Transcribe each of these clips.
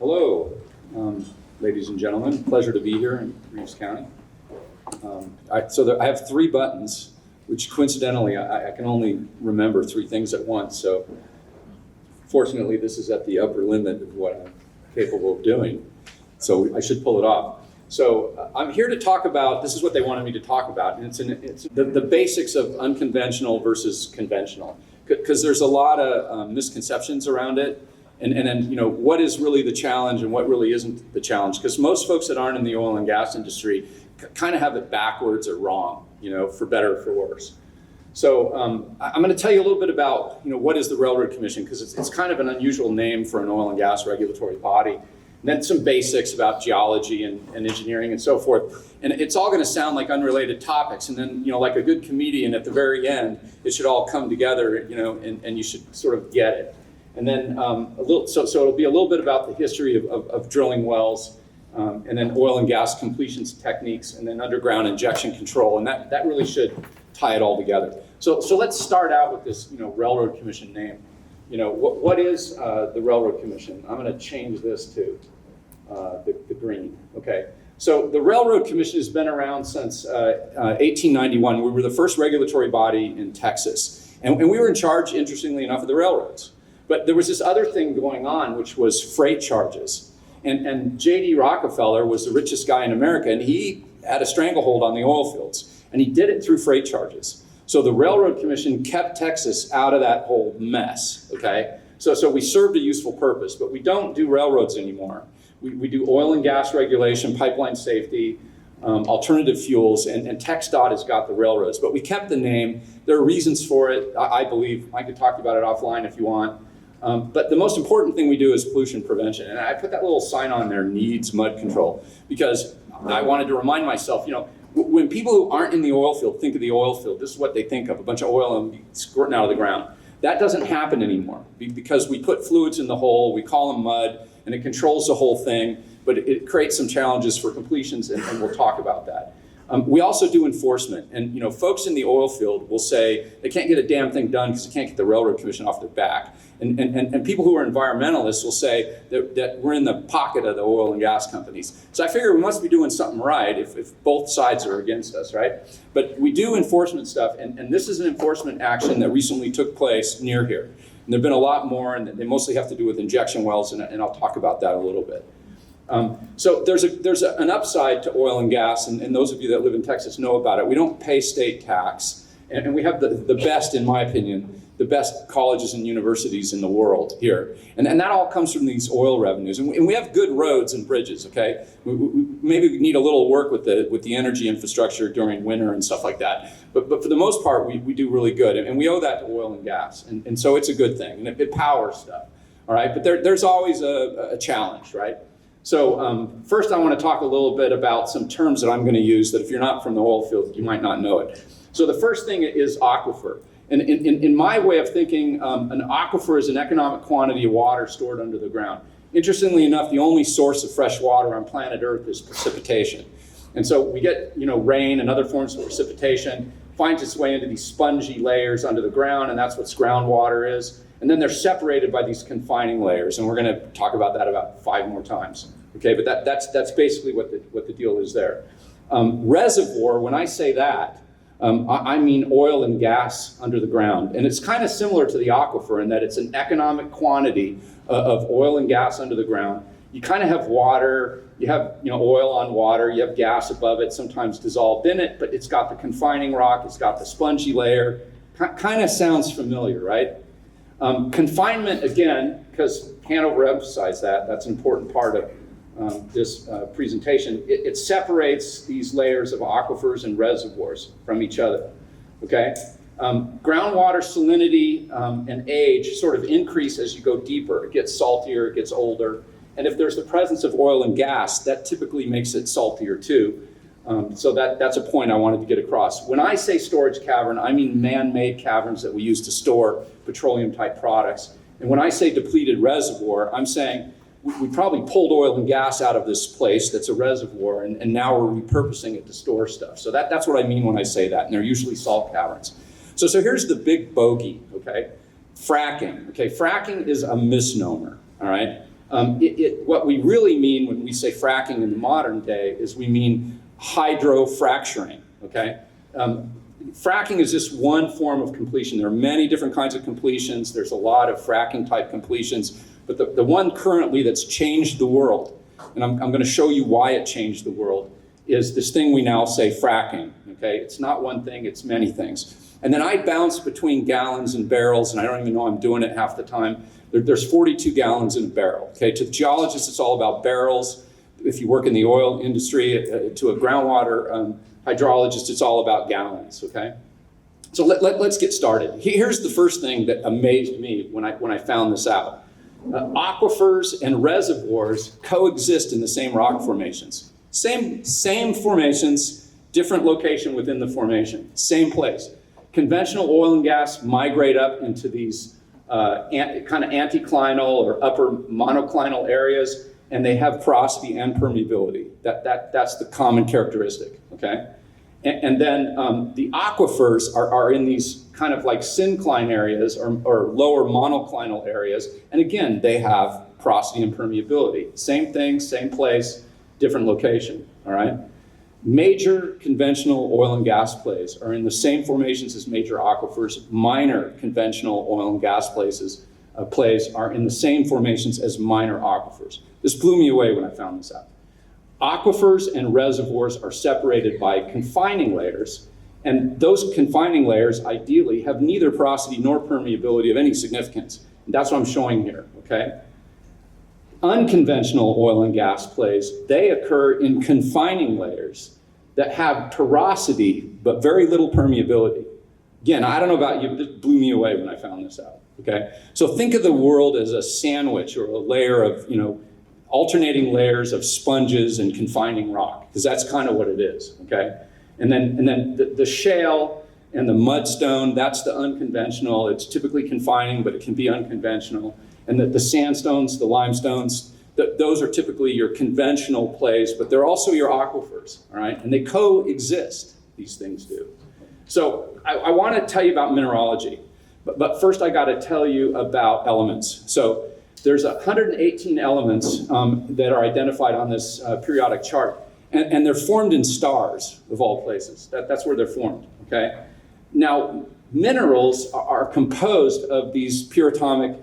Hello, ladies and gentlemen. Pleasure to be here in Reeves County. I have three buttons, which coincidentally, I can only remember three things at once. So fortunately, this is at the upper limit of what I'm capable of doing. So I should pull it off. So I'm here to talk about, this is what they wanted me to talk about, and it's the basics of unconventional versus conventional, because there's a lot of misconceptions around it. And then, you know, what is really the challenge and what really isn't the challenge? Because most folks that aren't in the oil and gas industry kind of have it backwards or wrong, you know, for better or for worse. So I'm going to tell you a little bit about, you know, what is the Railroad Commission, because it's kind of an unusual name for an oil and gas regulatory body. And then some basics about geology and engineering and so forth. And it's all going to sound like unrelated topics. And then, you know, like a good comedian at the very end, it should all come together, you know, and you should sort of get it. And then so it'll be a little bit about the history of drilling wells, and then oil and gas completions techniques, and then underground injection control. And that really should tie it all together. So let's start out with this, you know, Railroad Commission name. You know, what is the Railroad Commission? I'm going to change this to the green. Okay. So the Railroad Commission has been around since 1891. We were the first regulatory body in Texas. And we were in charge, interestingly enough, of the railroads. But there was this other thing going on, which was freight charges. And J.D. Rockefeller was the richest guy in America, and he had a stranglehold on the oil fields. And he did it through freight charges. So the Railroad Commission kept Texas out of that whole mess, okay? So we served a useful purpose, but we don't do railroads anymore. We do oil and gas regulation, pipeline safety, alternative fuels, and TxDOT has got the railroads. But we kept the name. There are reasons for it, I believe. I could talk about it offline if you want. But the most important thing we do is pollution prevention. And I put that little sign on there, needs mud control, because I wanted to remind myself, you know, when people who aren't in the oil field think of the oil field, this is what they think of, a bunch of oil squirting out of the ground. That doesn't happen anymore because we put fluids in the hole, we call them mud, and it controls the whole thing, but it creates some challenges for completions, and we'll talk about that. We also do enforcement, and you know, folks in the oil field will say they can't get a damn thing done because they can't get the Railroad Commission off their back. And people who are environmentalists will say that we're in the pocket of the oil and gas companies. So I figure we must be doing something right if both sides are against us, right? But we do enforcement stuff, and this is an enforcement action that recently took place near here. And there have been a lot more, and they mostly have to do with injection wells, and I'll talk about that a little bit. So there's an upside to oil and gas, and those of you that live in Texas know about it. We don't pay state tax, and we have the best, in my opinion, the best colleges and universities in the world here. And that all comes from these oil revenues. And we have good roads and bridges, okay? Maybe we need a little work with the energy infrastructure during winter and stuff like that. But for the most part, we do really good. And we owe that to oil and gas. And so it's a good thing, and it powers stuff, all right? But there's always a challenge, right? So first I want to talk a little bit about some terms that I'm going to use that if you're not from the oil field, you might not know it. So the first thing is aquifer. And in my way of thinking, an aquifer is an economic quantity of water stored under the ground. Interestingly enough, the only source of fresh water on planet Earth is precipitation. And so we get, you know, rain and other forms of precipitation, finds its way into these spongy layers under the ground, and that's what groundwater is. And then they're separated by these confining layers, and we're going to talk about that about 5 more times. Okay, but that's basically what the deal is there. Reservoir, when I say that, I mean oil and gas under the ground. And it's kind of similar to the aquifer in that it's an economic quantity of oil and gas under the ground. You kind of have water, you have, you know, oil on water, you have gas above it, sometimes dissolved in it, but it's got the confining rock, it's got the spongy layer. Kind of sounds familiar, right? Confinement, again, because can't overemphasize that, that's an important part of this presentation. It separates these layers of aquifers and reservoirs from each other, okay? Groundwater salinity and age sort of increase as you go deeper. It gets saltier, it gets older. And if there's the presence of oil and gas, that typically makes it saltier too. So that's a point I wanted to get across. When I say storage cavern, I mean man-made caverns that we use to store petroleum-type products. And when I say depleted reservoir, I'm saying we probably pulled oil and gas out of this place that's a reservoir, and now we're repurposing it to store stuff. So that's what I mean when I say that, and they're usually salt caverns. So here's the big bogey, okay? Fracking, okay? Fracking is a misnomer, all right? What we really mean when we say fracking in the modern day is we mean hydrofracturing, okay? Fracking is just one form of completion. There are many different kinds of completions. There's a lot of fracking type completions, but the one currently that's changed the world, and I'm going to show you why it changed the world, is this thing we now say fracking, okay? It's not one thing, it's many things. And then I bounce between gallons and barrels, and I don't even know I'm doing it half the time. There's 42 gallons in a barrel, okay? To the geologist, it's all about barrels. If you work in the oil industry, to a groundwater hydrologist, it's all about gallons, okay? So let's get started. Here's the first thing that amazed me when I found this out. Aquifers and reservoirs coexist in the same rock formations. Same formations, different location within the formation, same place. Conventional oil and gas migrate up into these kind of anticlinal or upper monoclinal areas, and they have porosity and permeability. That's the common characteristic, okay? And then the aquifers are in these kind of like syncline areas or lower monoclinal areas, and again, they have porosity and permeability. Same thing, same place, different location, all right? Major conventional oil and gas plays are in the same formations as major aquifers. Minor conventional oil and gas plays are in the same formations as minor aquifers. This blew me away when I found this out. Aquifers and reservoirs are separated by confining layers, and those confining layers ideally have neither porosity nor permeability of any significance. And that's what I'm showing here, okay? Unconventional oil and gas plays, they occur in confining layers that have porosity but very little permeability. Again, I don't know about you, but this blew me away when I found this out, okay? So think of the world as a sandwich or a layer of, alternating layers of sponges and confining rock, because that's kind of what it is, okay? And then the shale and the mudstone, that's the unconventional. It's typically confining, but it can be unconventional. And the sandstones, the limestones, those are typically your conventional plays, but they're also your aquifers, all right? And they coexist, these things do. So I want to tell you about mineralogy, but first I got to tell you about elements. So there's 118 elements that are identified on this periodic chart, and they're formed in stars, of all places. That's where they're formed, okay? Now, minerals are composed of these pure atomic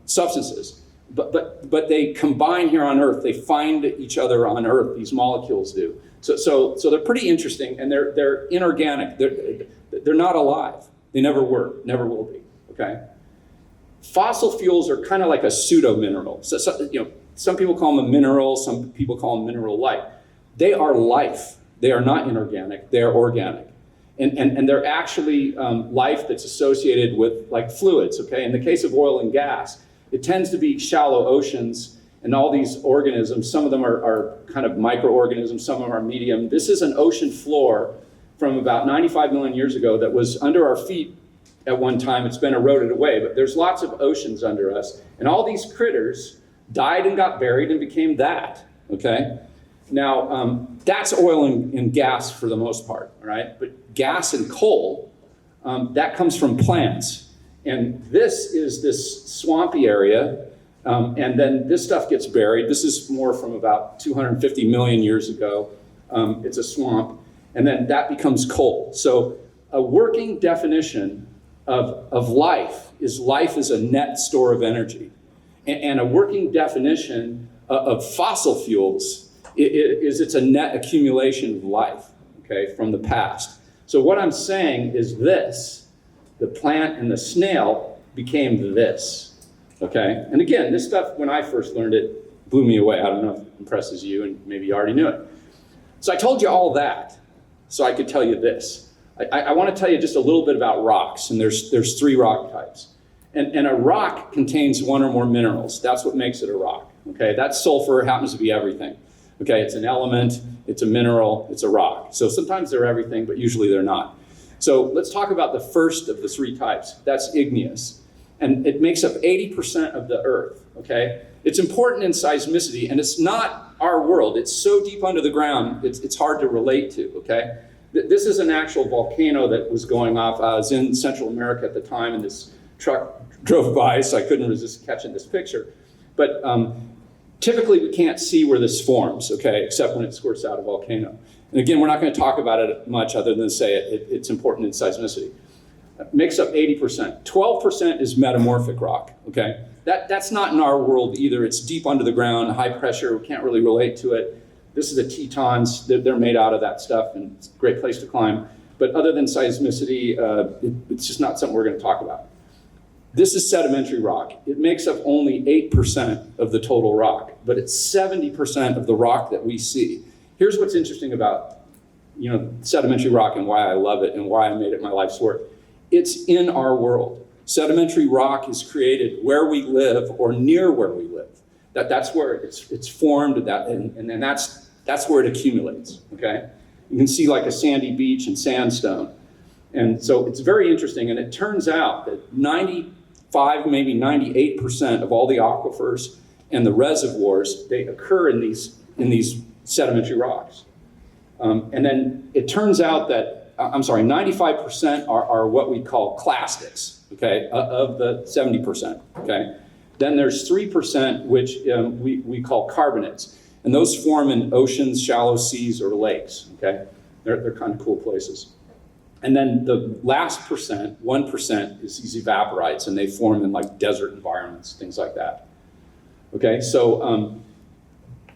substances, but they combine here on Earth. They find each other on Earth, these molecules do. So they're pretty interesting, and they're inorganic. They're not alive. They never were, never will be, okay? Fossil fuels are kind of like a pseudo-mineral. So, some people call them a mineral, some people call them mineral-like. They are life. They are not inorganic, they are organic. And they're actually life that's associated with like fluids, okay? In the case of oil and gas, it tends to be shallow oceans, and all these organisms, some of them are kind of microorganisms, some of them are medium. This is an ocean floor from about 95 million years ago that was under our feet at one time. It's been eroded away, but there's lots of oceans under us, and all these critters died and got buried and became that, okay? Now, that's oil and gas for the most part, all right? But gas and coal, that comes from plants. And this is this swampy area, and then this stuff gets buried. This is more from about 250 million years ago. It's a swamp, and then that becomes coal. So a working definition of life is a net store of energy. And a working definition of fossil fuels is it's a net accumulation of life, okay, from the past. So what I'm saying is this. The plant and the snail became this, okay? And again, this stuff, when I first learned it, blew me away. I don't know if it impresses you, and maybe you already knew it. So I told you all that, so I could tell you this. I want to tell you just a little bit about rocks, and there's 3 rock types. And a rock contains one or more minerals. That's what makes it a rock, okay? That sulfur happens to be everything, okay? It's an element, it's a mineral, it's a rock. So sometimes they're everything, but usually they're not. So let's talk about the first of the 3 types. That's igneous. And it makes up 80% of the Earth, okay? It's important in seismicity, and it's not our world. It's so deep under the ground, it's hard to relate to, okay? This is an actual volcano that was going off. I was in Central America at the time, and this truck drove by, so I couldn't resist catching this picture. But Typically, we can't see where this forms, okay, except when it squirts out a volcano. And again, we're not going to talk about it much other than say it's important in seismicity. It makes up 80%. 12% is metamorphic rock, okay? That's not in our world either. It's deep under the ground, high pressure, we can't really relate to it. This is the Tetons, they're made out of that stuff, and it's a great place to climb. But other than seismicity, it's just not something we're going to talk about. This is sedimentary rock. It makes up only 8% of the total rock, but it's 70% of the rock that we see. Here's what's interesting about, sedimentary rock and why I love it and why I made it my life's work. It's in our world. Sedimentary rock is created where we live or near where we live. That's where it's formed, and that's where it accumulates, okay? You can see like a sandy beach and sandstone. And so it's very interesting, and it turns out that 95, maybe 98% of all the aquifers and the reservoirs, they occur in these sedimentary rocks. And then it turns out that, 95% are what we call clastics, okay, of the 70%, okay? Then there's 3% which we call carbonates. And those form in oceans, shallow seas, or lakes, okay? They're kind of cool places. And then the last 1%, is these evaporites, and they form in like desert environments, things like that. Okay, so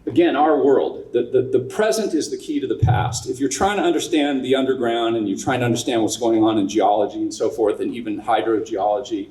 again, our world, the present is the key to the past. If you're trying to understand the underground and you're trying to understand what's going on in geology and so forth, and even hydrogeology,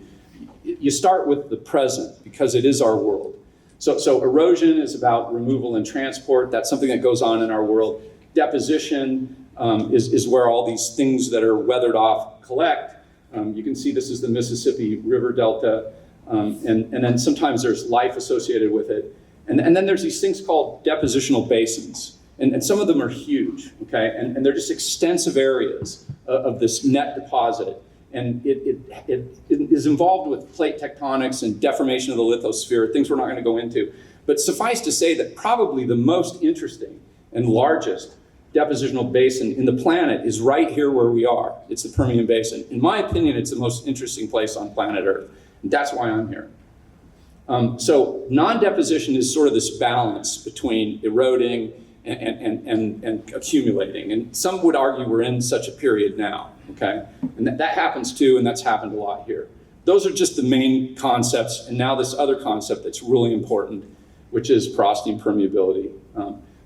you start with the present because it is our world. So erosion is about removal and transport. That's something that goes on in our world. Deposition is where all these things that are weathered off collect. You can see this is the Mississippi River Delta, and then sometimes there's life associated with it. And then there's these things called depositional basins. And some of them are huge, okay? And they're just extensive areas of this net deposit. And it is involved with plate tectonics and deformation of the lithosphere, things we're not going to go into. But suffice to say that probably the most interesting and largest depositional basin in the planet is right here where we are. It's the Permian Basin. In my opinion, it's the most interesting place on planet Earth. And that's why I'm here. So non-deposition is sort of this balance between eroding and accumulating. And some would argue we're in such a period now, okay? And that happens too, and that's happened a lot here. Those are just the main concepts, and now this other concept that's really important, which is porosity and permeability.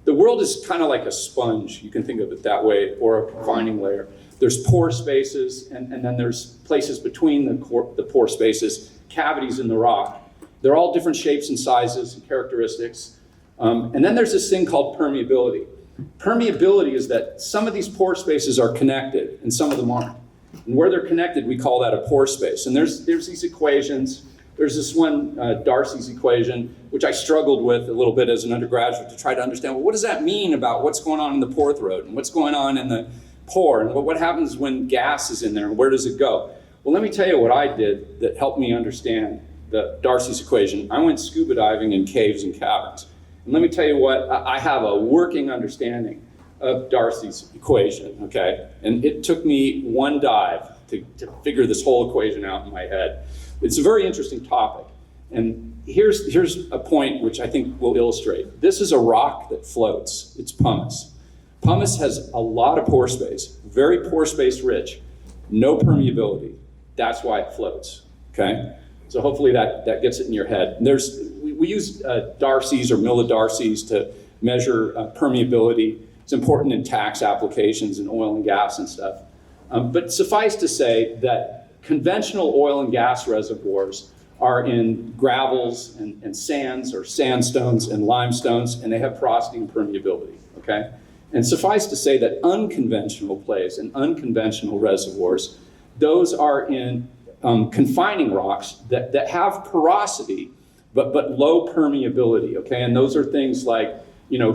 The world is kind of like a sponge, you can think of it that way, or a confining layer. There's pore spaces, and then there's places between the pore spaces, cavities in the rock. They're all different shapes and sizes and characteristics. And then there's this thing called permeability. Permeability is that some of these pore spaces are connected and some of them aren't. And where they're connected, we call that a pore space. And there's these equations. There's this one, Darcy's equation, which I struggled with a little bit as an undergraduate to try to understand, well, what does that mean about what's going on in the pore throat and what's going on in the pore and what happens when gas is in there and where does it go? Well, let me tell you what I did that helped me understand the Darcy's equation. I went scuba diving in caves and caverns. And let me tell you what, I have a working understanding of Darcy's equation, okay? And it took me one dive to figure this whole equation out in my head. It's a very interesting topic. And here's a point which I think will illustrate. This is a rock that floats. It's pumice. Pumice has a lot of pore space, very pore space rich, no permeability. That's why it floats, okay? So hopefully that gets it in your head. And we use Darcy's or millidarcies to measure permeability. It's important in tax applications and oil and gas and stuff. But suffice to say that conventional oil and gas reservoirs are in gravels and sands or sandstones and limestones, and they have porosity and permeability, okay? And suffice to say that unconventional plays and unconventional reservoirs, those are in confining rocks that have porosity, but low permeability, okay? And those are things like,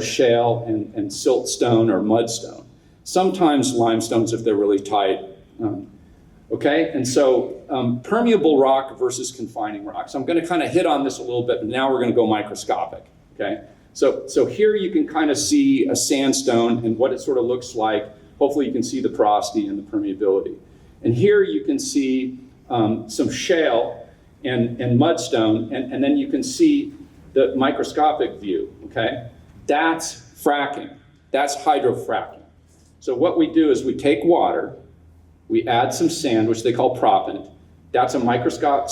shale and siltstone or mudstone. Sometimes limestones if they're really tight, okay? And so permeable rock versus confining rock. So I'm gonna kind of hit on this a little bit, but now we're gonna go microscopic, okay? So here you can kind of see a sandstone and what it sort of looks like. Hopefully you can see the porosity and the permeability. And here you can see some shale and mudstone, and then you can see the microscopic view, okay? That's fracking. That's hydrofracking. So what we do is we take water, we add some sand, which they call proppant. That's a microscopic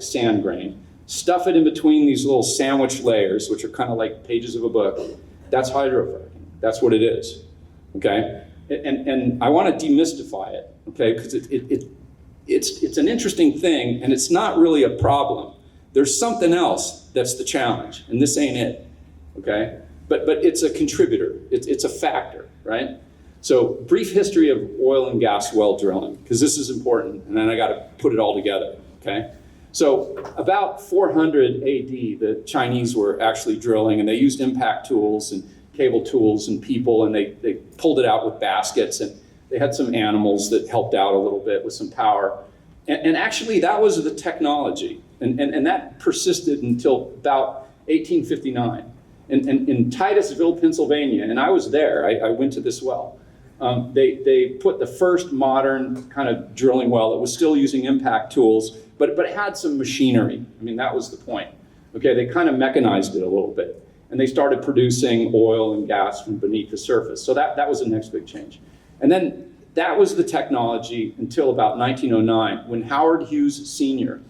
sand grain. Stuff it in between these little sandwich layers, which are kind of like pages of a book. That's hydrofracking. That's what it is, okay? And I want to demystify it, okay? Because it's an interesting thing, and it's not really a problem. There's something else that's the challenge, and this ain't it, okay? But it's a contributor. It's a factor, right? So brief history of oil and gas well drilling, because this is important, and then I got to put it all together, okay? So about 400 AD, the Chinese were actually drilling, and they used impact tools and cable tools and people, and they pulled it out with baskets, and they had some animals that helped out a little bit with some power. And actually, that was the technology, and that persisted until about 1859. In Titusville, Pennsylvania, and I was there, I went to this well. They put the first modern kind of drilling well that was still using impact tools, but it had some machinery. I mean, that was the point. Okay, they kind of mechanized it a little bit, and they started producing oil and gas from beneath the surface. So that was the next big change. And then that was the technology until about 1909, when Howard Hughes Sr.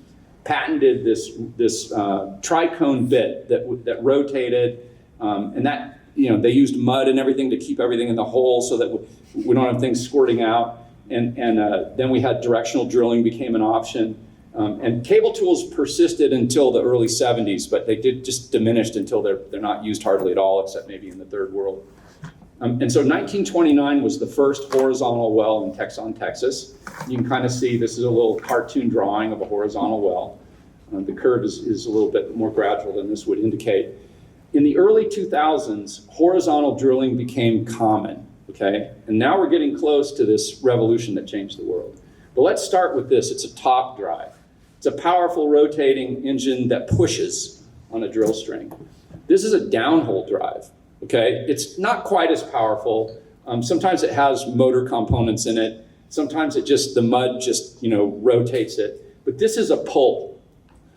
patented this tricone bit that rotated, and that, you know, they used mud and everything to keep everything in the hole so that we don't have things squirting out. And then we had directional drilling became an option. And cable tools persisted until the early 70s, but they did just diminished until they're not used hardly at all, except maybe in the third world. And so 1929 was the first horizontal well in Texon, Texas. You can kind of see this is a little cartoon drawing of a horizontal well. The curve is a little bit more gradual than this would indicate. In the early 2000s, horizontal drilling became common, okay? And now we're getting close to this revolution that changed the world. But let's start with this. It's a top drive. It's a powerful rotating engine that pushes on a drill string. This is a downhole drive, okay? It's not quite as powerful. Sometimes it has motor components in it. Sometimes the mud just, you know, rotates it. But this is a pull.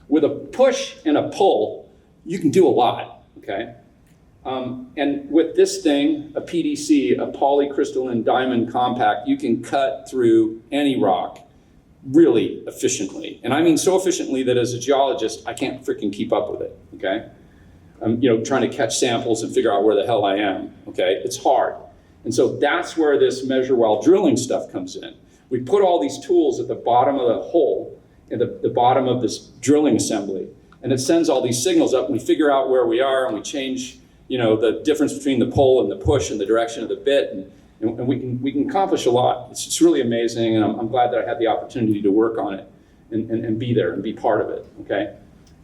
With a push and a pull, you can do a lot, okay? And with this thing, a PDC, a polycrystalline diamond compact, you can cut through any rock really efficiently. And I mean so efficiently that as a geologist, I can't freaking keep up with it, okay? I'm, you know, trying to catch samples and figure out where the hell I am, okay? It's hard. And so that's where this measure while drilling stuff comes in. We put all these tools at the bottom of the hole, at the bottom of this drilling assembly, and it sends all these signals up, and we figure out where we are, and we change, you know, the difference between the pull and the push and the direction of the bit, and we can accomplish a lot. It's really amazing, and I'm glad that I had the opportunity to work on it and be there and be part of it, okay?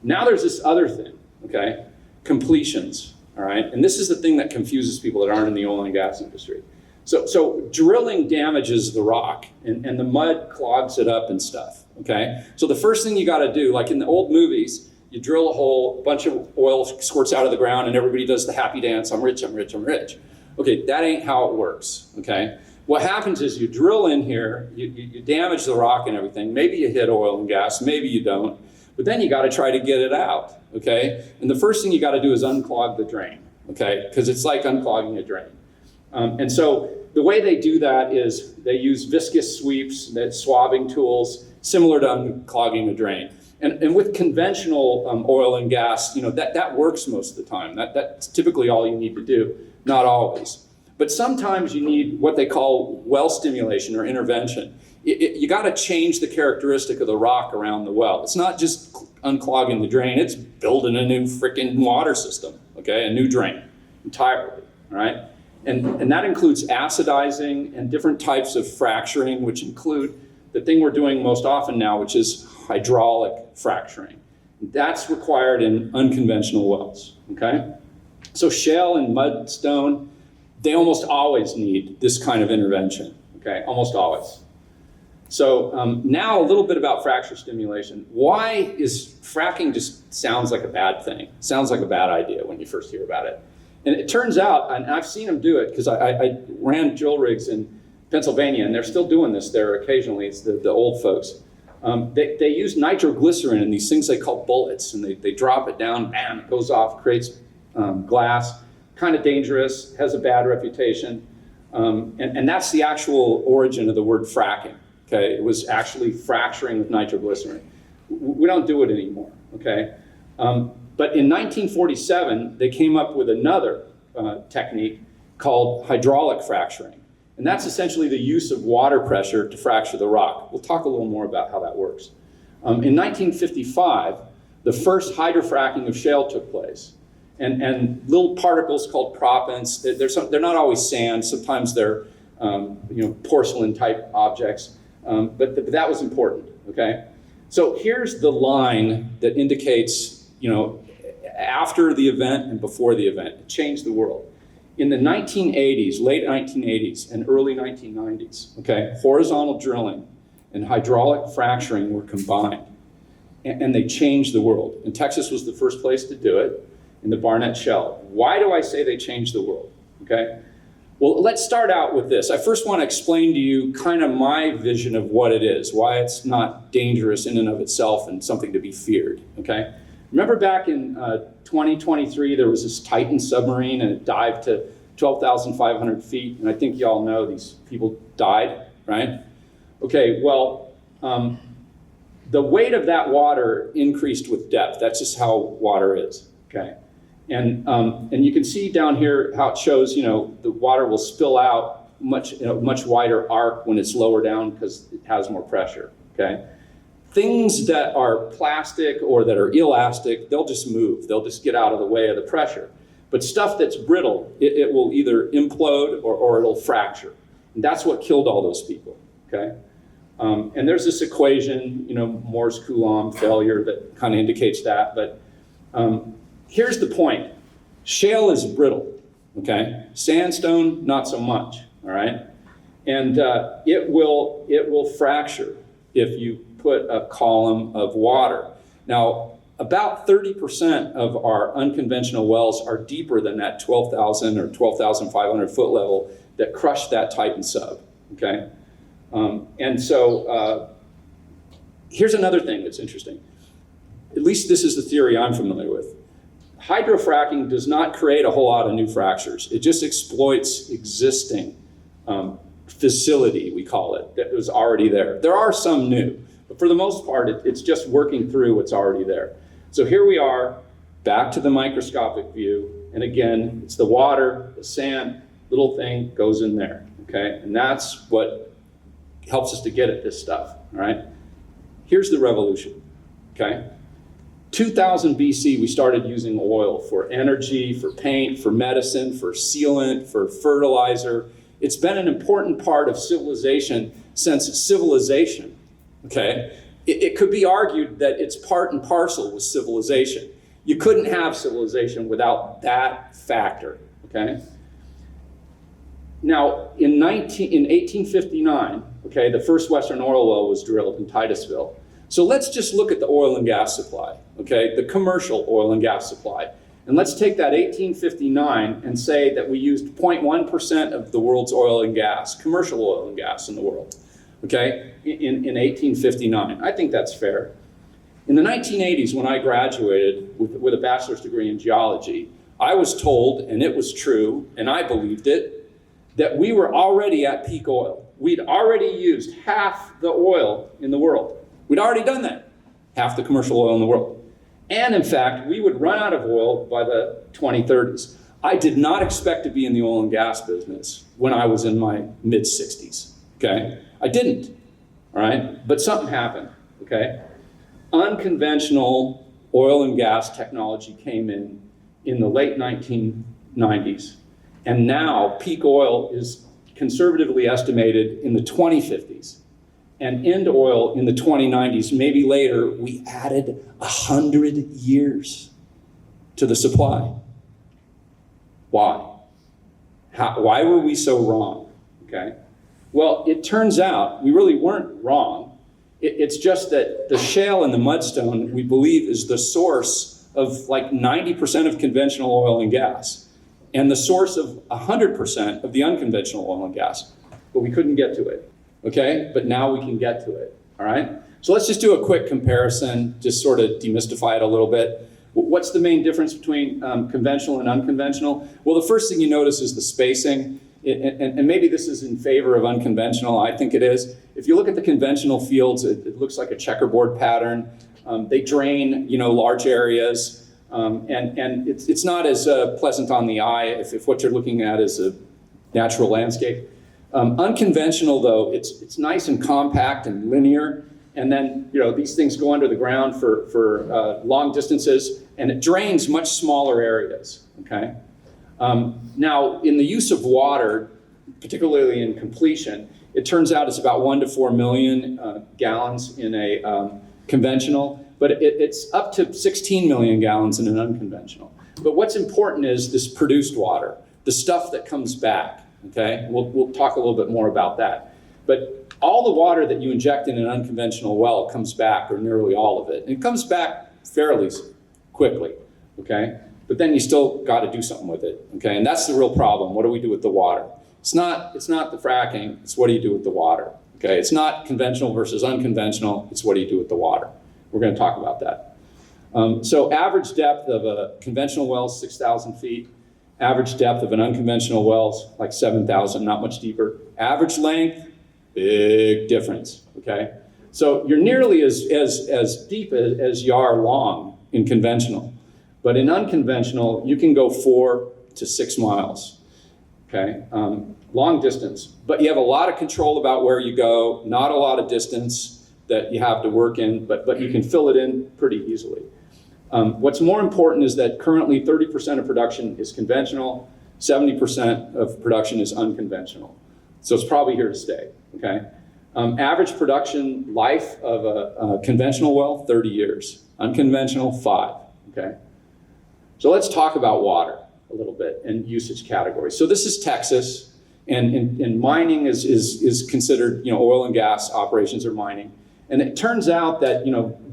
Now there's this other thing, okay? Completions, all right? And this is the thing that confuses people that aren't in the oil and gas industry. So drilling damages the rock, and the mud clogs it up and stuff, okay? So the first thing you gotta do, like in the old movies, you drill a hole, a bunch of oil squirts out of the ground, and everybody does the happy dance, I'm rich, I'm rich, I'm rich. Okay, that ain't how it works, okay? What happens is you drill in here, you damage the rock and everything, maybe you hit oil and gas, maybe you don't, but then you gotta try to get it out, okay? And the first thing you gotta do is unclog the drain, okay? Because it's like unclogging a drain. And so the way they do that is they use viscous sweeps, swabbing tools, similar to unclogging a drain. And with conventional oil and gas, you know, that works most of the time. That's typically all you need to do, not always. But sometimes you need what they call well stimulation or intervention. You gotta change the characteristic of the rock around the well. It's not just unclogging the drain, it's building a new freaking water system, okay? A new drain, entirely, all right? And that includes acidizing and different types of fracturing, which include the thing we're doing most often now, which is hydraulic fracturing. That's required in unconventional wells, okay? So shale and mudstone, they almost always need this kind of intervention, okay? Almost always. So now a little bit about fracture stimulation. Why is fracking just sounds like a bad thing? Sounds like a bad idea when you first hear about it. And it turns out, and I've seen them do it because I ran drill rigs in Pennsylvania, and they're still doing this there occasionally. It's the old folks. They use nitroglycerin in these things they call bullets, and they drop it down, bam, it goes off, creates glass, kind of dangerous, has a bad reputation. And that's the actual origin of the word fracking, okay? It was actually fracturing with nitroglycerin. We don't do it anymore, okay? But in 1947, they came up with another technique called hydraulic fracturing. And that's essentially the use of water pressure to fracture the rock. We'll talk a little more about how that works. In 1955, the first hydrofracking of shale took place. And little particles called proppants, they're not always sand, sometimes they're porcelain type objects, but that was important, okay? So here's the line that indicates, after the event and before the event, it changed the world. In the 1980s, late 1980s and early 1990s, okay, horizontal drilling and hydraulic fracturing were combined, and they changed the world. And Texas was the first place to do it, in the Barnett Shale. Why do I say they changed the world, okay? Well, let's start out with this. I first want to explain to you kind of my vision of what it is, why it's not dangerous in and of itself and something to be feared, okay? Remember back in 2023, there was this Titan submarine and it dived to 12,500 feet, and I think you all know these people died, right? Okay, well, the weight of that water increased with depth. That's just how water is, okay? And you can see down here how it shows, the water will spill out much wider arc when it's lower down because it has more pressure, okay? Things that are plastic or that are elastic, they'll just move. They'll just get out of the way of the pressure. But stuff that's brittle, it will either implode or it'll fracture. And that's what killed all those people, okay? And there's this equation, Morse Coulomb failure that kind of indicates that. But here's the point. Shale is brittle, okay? Sandstone, not so much, all right? And it will fracture if you put a column of water. Now, about 30% of our unconventional wells are deeper than that 12,000 or 12,500 foot level that crushed that Titan sub, okay? And so here's another thing that's interesting. At least this is the theory I'm familiar with. Hydrofracking does not create a whole lot of new fractures. It just exploits existing facility, we call it, that was already there. There are some new, but for the most part, it's just working through what's already there. So here we are, back to the microscopic view, and again, it's the water, the sand, little thing goes in there, okay? And that's what helps us to get at this stuff, all right? Here's the revolution, okay? 2000 BC, we started using oil for energy, for paint, for medicine, for sealant, for fertilizer. It's been an important part of civilization since civilization, okay? It could be argued that it's part and parcel with civilization. You couldn't have civilization without that factor, okay? Now, in 1859, okay, the first Western oil well was drilled in Titusville. So let's just look at the oil and gas supply, okay, the commercial oil and gas supply. And let's take that 1859 and say that we used 0.1% of the world's oil and gas, commercial oil and gas in the world, okay, in 1859. I think that's fair. In the 1980s, when I graduated with a bachelor's degree in geology, I was told, and it was true, and I believed it, that we were already at peak oil. We'd already used half the oil in the world. We'd already done that, half the commercial oil in the world. And in fact, we would run out of oil by the 2030s. I did not expect to be in the oil and gas business when I was in my mid-60s, okay? I didn't, all right? But something happened, okay? Unconventional oil and gas technology came in the late 1990s. And now peak oil is conservatively estimated in the 2050s. And end oil in the 2090s, maybe later. We added 100 years to the supply. Why? Why were we so wrong, okay? Well, it turns out we really weren't wrong. It's just that the shale and the mudstone, we believe, is the source of like 90% of conventional oil and gas, and the source of 100% of the unconventional oil and gas. But we couldn't get to it. Okay, but now we can get to it, all right? So let's just do a quick comparison, just sort of demystify it a little bit. What's the main difference between conventional and unconventional? Well, the first thing you notice is the spacing, and maybe this is in favor of unconventional, I think it is. If you look at the conventional fields, it looks like a checkerboard pattern. They drain, large areas, and it's not as pleasant on the eye if what you're looking at is a natural landscape. Unconventional, though, it's nice and compact and linear, and then these things go under the ground for long distances, and it drains much smaller areas. Okay. Now, in the use of water, particularly in completion, it turns out it's about 1 to 4 million gallons in a conventional, but it's up to 16 million gallons in an unconventional. But what's important is this produced water, the stuff that comes back. Okay, we'll talk a little bit more about that. But all the water that you inject in an unconventional well comes back, or nearly all of it. And it comes back fairly quickly, okay? But then you still got to do something with it, okay? And that's the real problem. What do we do with the water? It's not the fracking, it's what do you do with the water, okay? It's not conventional versus unconventional, it's what do you do with the water. We're going to talk about that. So average depth of a conventional well is 6,000 feet. Average depth of an unconventional well is like 7,000, not much deeper. Average length, big difference, okay? So you're nearly as deep as you are long in conventional. But in unconventional, you can go 4 to 6 miles, okay? Long distance. But you have a lot of control about where you go, not a lot of distance that you have to work in, but you can fill it in pretty easily. What's more important is that currently 30% of production is conventional, 70% of production is unconventional. So it's probably here to stay, okay? Average production life of a conventional well, 30 years. Unconventional, 5, okay? So let's talk about water a little bit and usage categories. So this is Texas, and mining is considered, oil and gas operations are mining. And it turns out that,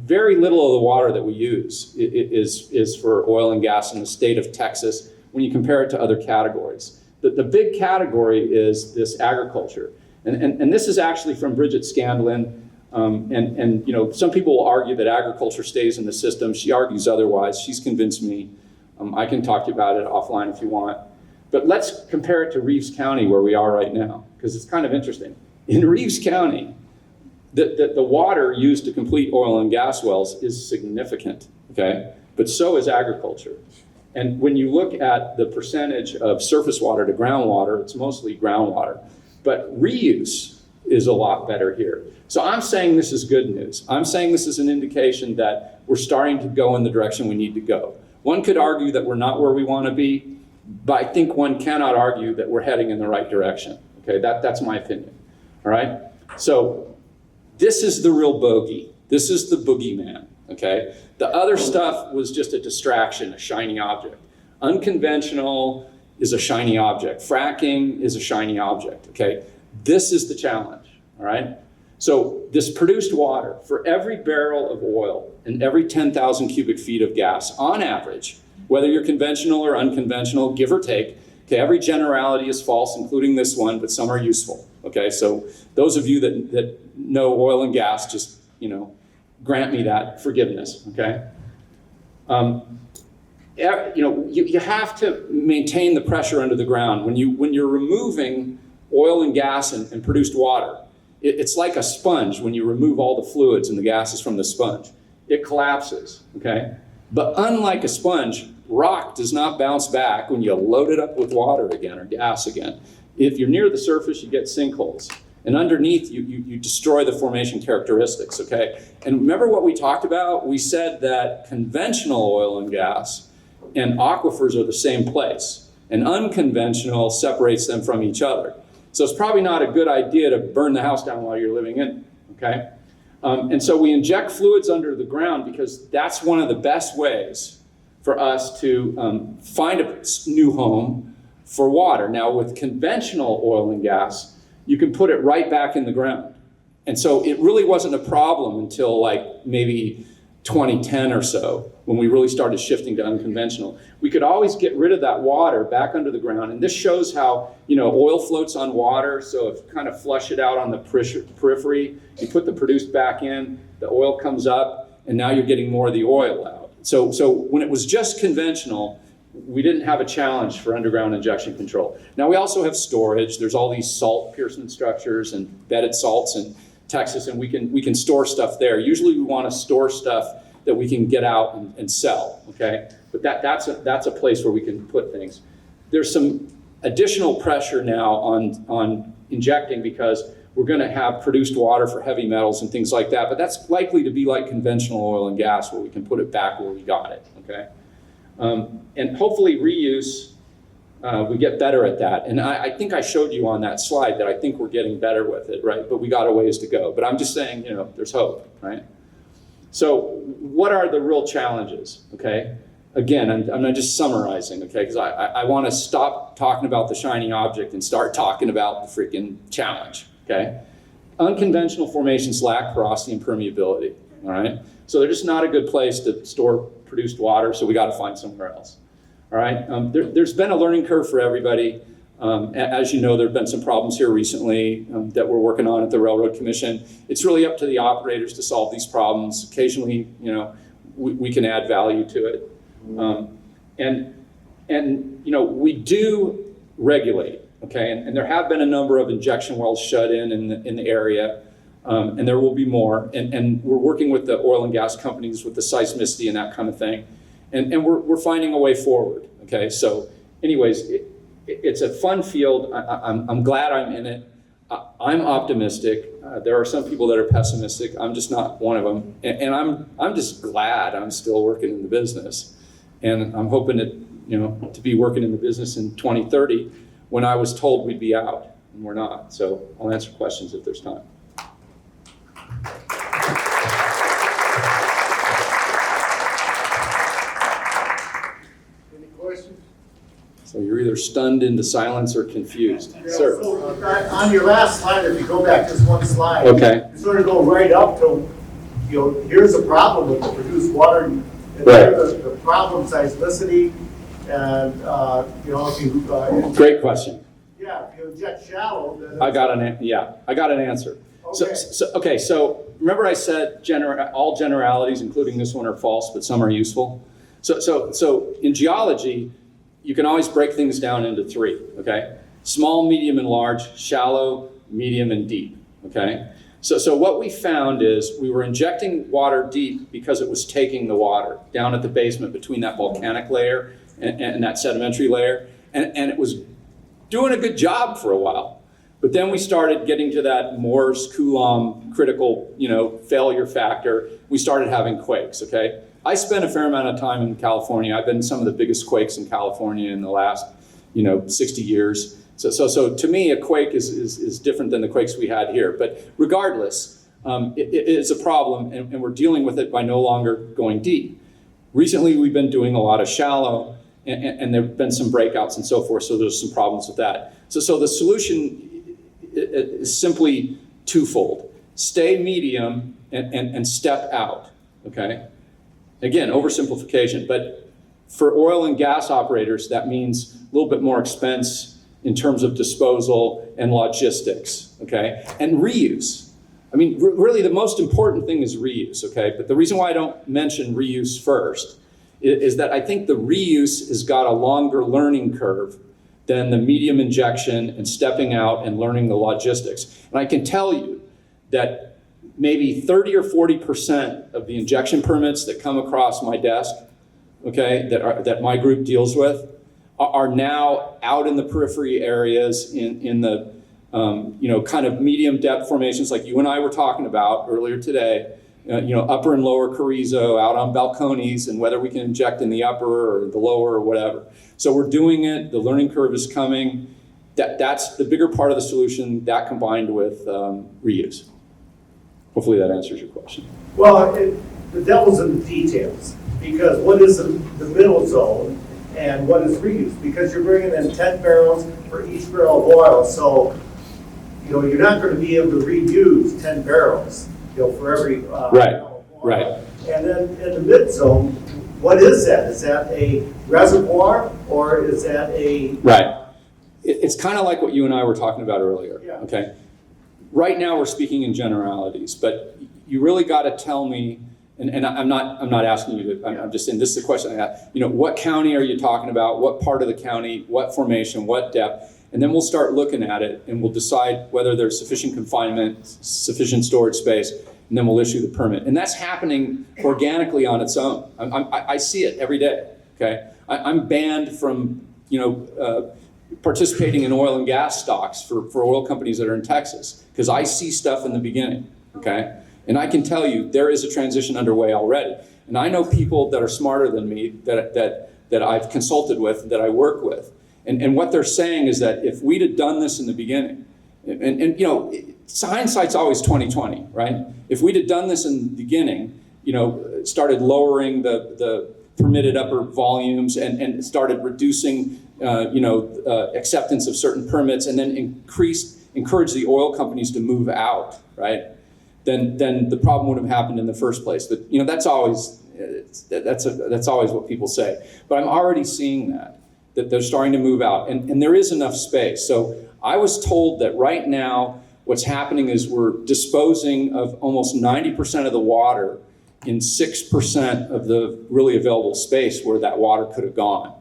very little of the water that we use is for oil and gas in the state of Texas when you compare it to other categories. The big category is this agriculture. And this is actually from Bridget Scanlon. Some people will argue that agriculture stays in the system. She argues otherwise. She's convinced me. I can talk to you about it offline if you want. But let's compare it to Reeves County, where we are right now, because it's kind of interesting. In Reeves County, the water used to complete oil and gas wells is significant, okay? But so is agriculture. And when you look at the percentage of surface water to groundwater, it's mostly groundwater. But reuse is a lot better here. So I'm saying this is good news. I'm saying this is an indication that we're starting to go in the direction we need to go. One could argue that we're not where we want to be, but I think one cannot argue that we're heading in the right direction. Okay, that's my opinion. All right? So this is the real bogey. This is the boogeyman. Okay? The other stuff was just a distraction, a shiny object. Unconventional is a shiny object. Fracking is a shiny object. Okay? This is the challenge. All right? So this produced water, for every barrel of oil and every 10,000 cubic feet of gas, on average, whether you're conventional or unconventional, give or take, okay, every generality is false, including this one, but some are useful. Okay, so those of you that know oil and gas, just, grant me that forgiveness, okay? You have to maintain the pressure under the ground. When you're removing oil and gas and produced water, it's like a sponge when you remove all the fluids and the gases from the sponge. It collapses, okay? But unlike a sponge, rock does not bounce back when you load it up with water again or gas again. If you're near the surface, you get sinkholes. And underneath, you destroy the formation characteristics, okay? And remember what we talked about? We said that conventional oil and gas and aquifers are the same place, and unconventional separates them from each other. So it's probably not a good idea to burn the house down while you're living in it, okay? And so we inject fluids under the ground because that's one of the best ways for us to find a new home for water. Now, with conventional oil and gas, you can put it right back in the ground. And so it really wasn't a problem until like maybe 2010 or so, when we really started shifting to unconventional. We could always get rid of that water back under the ground. And this shows how, oil floats on water. So if you kind of flush it out on the periphery, you put the produced back in, the oil comes up, and now you're getting more of the oil out. So when it was just conventional, we didn't have a challenge for underground injection control. Now we also have storage. There's all these salt piercement structures and bedded salts in Texas, and we can store stuff there. Usually we want to store stuff that we can get out and sell, okay? But that's a place where we can put things. There's some additional pressure now on injecting because we're going to have produced water for heavy metals and things like that, but that's likely to be like conventional oil and gas where we can put it back where we got it, okay? And hopefully reuse, we get better at that. And I think I showed you on that slide that I think we're getting better with it, right? But we got a ways to go. But I'm just saying, there's hope, right? So what are the real challenges, okay? Again, I'm not just summarizing, okay? Because I want to stop talking about the shiny object and start talking about the freaking challenge, okay? Unconventional formations lack porosity and permeability, all right? So they're just not a good place to store produced water, so we got to find somewhere else. All right, there's been a learning curve for everybody. As you know, there have been some problems here recently that we're working on at the Railroad Commission. It's really up to the operators to solve these problems. Occasionally, we can add value to it. And we do regulate, okay? And there have been a number of injection wells shut in the area. And there will be more. And we're working with the oil and gas companies with the seismicity and that kind of thing. And we're finding a way forward, okay? So anyways, it's a fun field. I'm glad I'm in it. I'm optimistic. There are some people that are pessimistic. I'm just not one of them. And I'm just glad I'm still working in the business. And I'm hoping to be working in the business in 2030 when I was told we'd be out, and we're not. So I'll answer questions if there's time. So you're either stunned into silence or confused. Yeah, Sir. So on your last slide, if you go back just one slide, okay. You sort of go right up to, here's the problem with the produced water, and right. The problem seismicity, and if you great question. Yeah, if you inject shallow, then I got an answer. Okay. So remember I said all generalities, including this one, are false, but some are useful. So in geology, you can always break things down into three, okay? Small, medium, and large, shallow, medium, and deep, okay? So what we found is we were injecting water deep because it was taking the water down at the basement between that volcanic layer and that sedimentary layer, and it was doing a good job for a while. But then we started getting to that Morse-Coulomb critical, failure factor. We started having quakes, okay? I spent a fair amount of time in California. I've been in some of the biggest quakes in California in the last, 60 years. So to me, a quake is different than the quakes we had here. But regardless, it is a problem, and we're dealing with it by no longer going deep. Recently, we've been doing a lot of shallow, and there have been some breakouts and so forth, so there's some problems with that. So the solution is simply twofold. Stay medium and step out, okay? Again, oversimplification, but for oil and gas operators, that means a little bit more expense in terms of disposal and logistics, okay? And reuse. I mean, really the most important thing is reuse, okay? But the reason why I don't mention reuse first is that I think the reuse has got a longer learning curve than the medium injection and stepping out and learning the logistics. And I can tell you that maybe 30 or 40% of the injection permits that come across my desk, okay, that my group deals with, are now out in the periphery areas in the kind of medium depth formations like you and I were talking about earlier today, upper and lower Carrizo, out on Balcones, and whether we can inject in the upper or the lower or whatever. So we're doing it. The learning curve is coming. That's the bigger part of the solution, that combined with reuse. Hopefully that answers your question. Well, the devil's in the details, because what is the middle zone and what is reuse? Because you're bringing in 10 barrels for each barrel of oil, so you're not going to be able to reuse 10 barrels, for every right, barrel of oil. Right. And then in the mid zone, what is that? Is that a reservoir or is that a right? It's kind of like what you and I were talking about earlier. Yeah. Okay. Right now we're speaking in generalities, but you really got to tell me, and I'm not asking you to, I'm just saying, this is the question I have. What county are you talking about? What part of the county? What formation? What depth? And then we'll start looking at it, and we'll decide whether there's sufficient confinement, sufficient storage space, and then we'll issue the permit. And that's happening organically on its own. I see it every day. Okay, I'm banned from participating in oil and gas stocks for oil companies that are in Texas because I see stuff in the beginning. Okay, and I can tell you there is a transition underway already. And I know people that are smarter than me that I've consulted with, that I work with. And what they're saying is that if we'd have done this in the beginning, and hindsight's always 20/20, right? If we'd have done this in the beginning, started lowering the permitted upper volumes and started reducing, acceptance of certain permits, and then encourage the oil companies to move out, right? Then the problem would have happened in the first place. But that's always what people say. But I'm already seeing that they're starting to move out, and there is enough space. So I was told that right now what's happening is we're disposing of almost 90% of the water in 6% of the really available space where that water could have gone.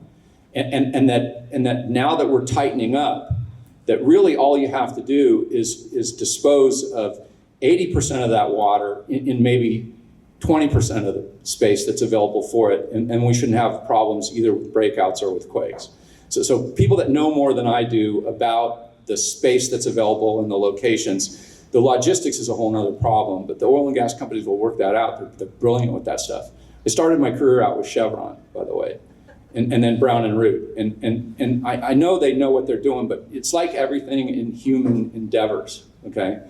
And that now that we're tightening up, that really all you have to do is dispose of 80% of that water in maybe 20% of the space that's available for it, and we shouldn't have problems either with breakouts or with quakes. So people that know more than I do about the space that's available and the locations, the logistics is a whole nother problem, but the oil and gas companies will work that out. They're brilliant with that stuff. I started my career out with Chevron, by the way, and then Brown and Root. And I know they know what they're doing, but it's like everything in human endeavors, okay?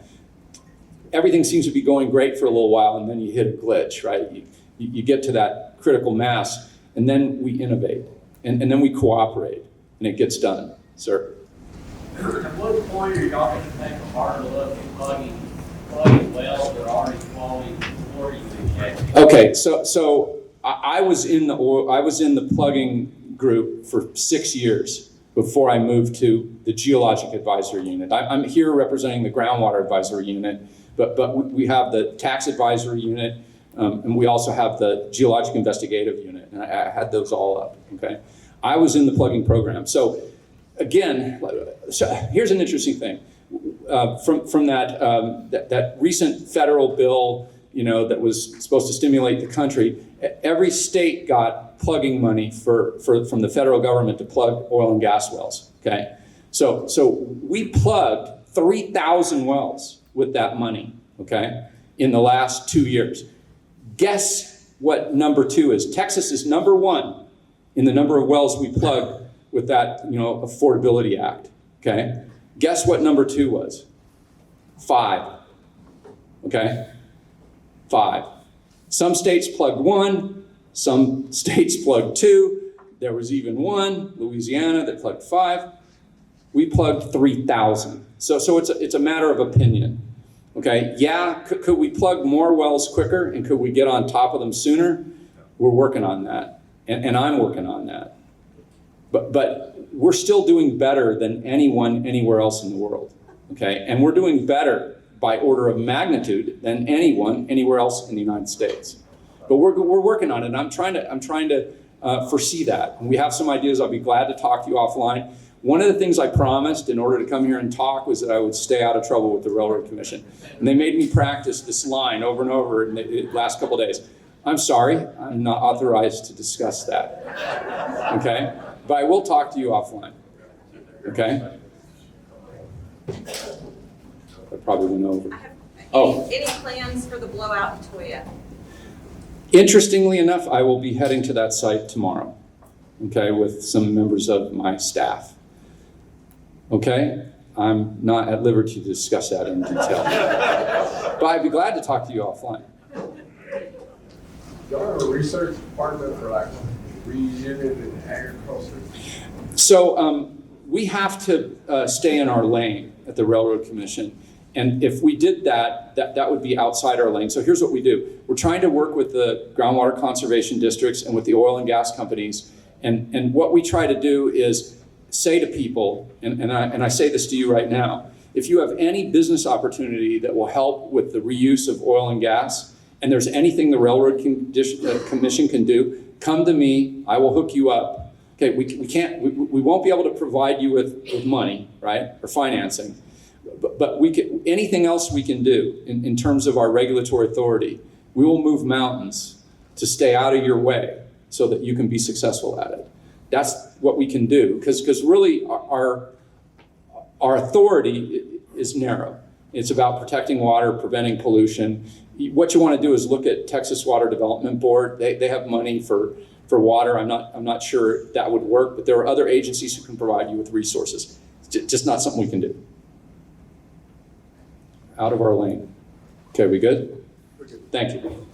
Everything seems to be going great for a little while, and then you hit a glitch, right? You get to that critical mass, and then we innovate, and then we cooperate, and it gets done. Sir? At what point are y'all going to take a harder look at plugging wells that are already flowing before you inject? Okay, so I was in the plugging group for 6 years before I moved to the Geologic Advisory Unit. I'm here representing the Groundwater Advisory Unit, but we have the Tax Advisory Unit, and we also have the Geologic Investigative Unit, and I had those all up. Okay, I was in the plugging program. So again, here's an interesting thing. From that recent federal bill, that was supposed to stimulate the country, every state got plugging money from the federal government to plug oil and gas wells. Okay, so we plugged 3,000 wells with that money. Okay, in the last 2 years. Guess what number 2 is? Texas is number 1 in the number of wells we plugged with that, Affordability Act, okay? Guess what number 2 was? 5, okay? 5. Some states plugged 1, some states plugged 2, there was even 1, Louisiana, that plugged 5. We plugged 3,000. So it's a matter of opinion, okay? Yeah, could we plug more wells quicker, and could we get on top of them sooner? We're working on that, and I'm working on that. But we're still doing better than anyone anywhere else in the world, okay? And we're doing better by order of magnitude than anyone anywhere else in the United States. But we're working on it, and I'm trying to foresee that. And we have some ideas. I'll be glad to talk to you offline. One of the things I promised in order to come here and talk was that I would stay out of trouble with the Railroad Commission. And they made me practice this line over and over in the last couple of days. I'm sorry, I'm not authorized to discuss that, okay? But I will talk to you offline, okay? I probably went over. Any plans for the blowout in Toya? Interestingly enough, I will be heading to that site tomorrow, okay, with some members of my staff. Okay? I'm not at liberty to discuss that in detail. But I'd be glad to talk to you offline. Y'all have a research department for like reunion and agriculture? So we have to stay in our lane at the Railroad Commission. And if we did that would be outside our lane. So here's what we do. We're trying to work with the groundwater conservation districts and with the oil and gas companies. And what we try to do is say to people, and I say this to you right now, If you have any business opportunity that will help with the reuse of oil and gas, and there's anything the Railroad Commission can do, come to me, I will hook you up. Okay, we won't be able to provide you with money, right, or financing, but we can, anything else we can do in terms of our regulatory authority, we will move mountains to stay out of your way so that you can be successful at it. That's what we can do, because really our authority is narrow. It's about protecting water, preventing pollution. What you want to do is look at Texas Water Development Board. They have money for water. I'm not sure that would work, but there are other agencies who can provide you with resources. It's just not something we can do. Out of our lane. Okay, we good? Thank you.